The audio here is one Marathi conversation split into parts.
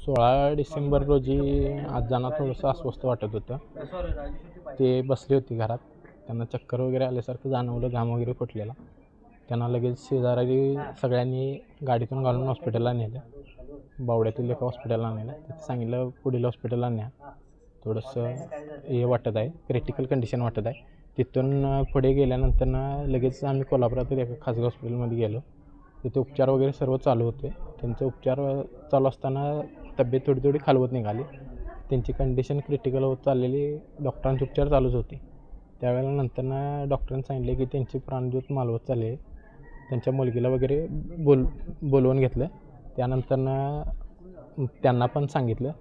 16 डिसेंबर रोजी आज्यांना थोडंसं अस्वस्थ वाटत होतं. ते बसले होते घरात. त्यांना चक्कर वगैरे आल्यासारखं जाणवलं, घाम वगैरे फुटलेला. त्यांना लगेच शेजारी सगळ्यांनी गाडीतून घालून हॉस्पिटलला नेलं. बावड्यातील एका हॉस्पिटलला नेलं. तिथे सांगितलं पुढील हॉस्पिटलला न्या, थोडंसं हे वाटत आहे, क्रिटिकल कंडिशन वाटत आहे. तिथून पुढे गेल्यानंतर लगेच आम्ही कोल्हापुरातील एका खाजगी हॉस्पिटलमध्ये गेलो. तिथे उपचार वगैरे सर्व चालू होते. त्यांचे उपचार चालू असताना तब्येत थोडी खालवत निघाली. त्यांची कंडिशन क्रिटिकल होत चाललेली. डॉक्टरांचे उपचार चालूच होते. त्यावेळेला नंतर डॉक्टरांनी सांगितले की त्यांची प्राणज्योत मालवत चालली आहे. त्यांच्या मुलगीला वगैरे बोलवून घेतलं. त्यानंतर त्यांना पण सांगितलं.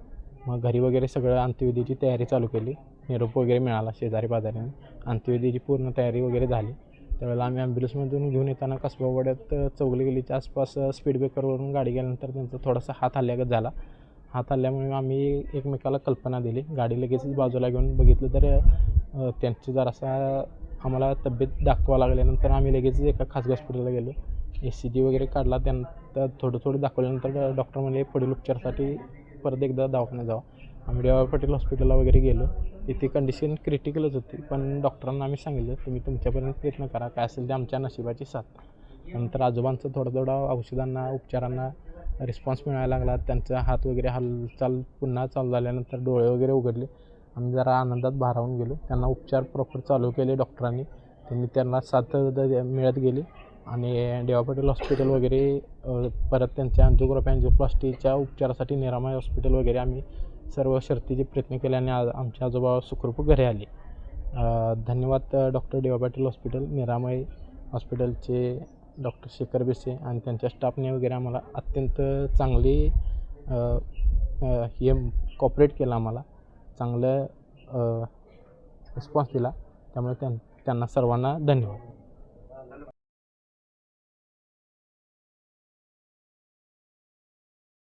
मग घरी वगैरे सगळं अंत्यविधीची तयारी चालू केली. निरोप वगैरे मिळाला शेजारी पाजाऱ्यांनी. अंत्यविधीची पूर्ण तयारी वगैरे झाली. त्यावेळेला आम्ही ॲम्ब्युलन्समधून घेऊन येताना कसबावाड्यात चौगली गल्लीच्या आसपास स्पीड ब्रेकरवरून गाडी गेल्यानंतर त्यांचा थोडासा हात हलल्यागत झाला. हात हलल्यामुळे आम्ही एकमेकाला कल्पना दिली. गाडी लगेच बाजूला घेऊन बघितलं तर त्यांची जरासा आम्हाला तब्येत दाखवा लागल्यानंतर आम्ही लगेच एका खाजगी हॉस्पिटलला गेलो. ECG वगैरे काढला. त्यानंतर थोडं दाखवल्यानंतर डॉक्टर म्हणले पुढील उपचारासाठी परत एकदा दवाखान्यात जावा. आम्ही DY पाटील हॉस्पिटलला वगैरे गेलो. तिथे कंडिशन क्रिटिकलच होती. पण डॉक्टरांना आम्ही सांगितलं तुम्ही तुमच्यापर्यंत प्रयत्न करा, काय असेल ते आमच्या नशिबाची साथ. नंतर आजोबांचं थोडं औषधांना उपचारांना रिस्पॉन्स मिळायला लागला. त्यांचा हात वगैरे हालचाल पुन्हा चालू झाल्यानंतर डोळे वगैरे उघडले. आम्ही जरा आनंदात भारावून गेलो. त्यांना उपचार प्रॉपर चालू केले डॉक्टरांनी. त्यांना साथ मिळत गेली आणि DY पाटील हॉस्पिटल वगैरे परत त्यांच्या अँजिओग्राफी अँजिओप्लास्टीच्या उपचारासाठी निरामय हॉस्पिटल वगैरे आम्ही सर्व शर्तीचे प्रयत्न केले आणि आमचे आजोबा सुखरूप घरी आले. धन्यवाद डॉक्टर DY पाटील हॉस्पिटल, निरामय हॉस्पिटलचे डॉक्टर शेखर बेसे आणि त्यांच्या स्टाफने वगैरे आम्हाला अत्यंत चांगली हे कॉपरेट केलं, आम्हाला चांगलं रिस्पॉन्स दिला. त्यामुळे त्यांना सर्वांना धन्यवाद.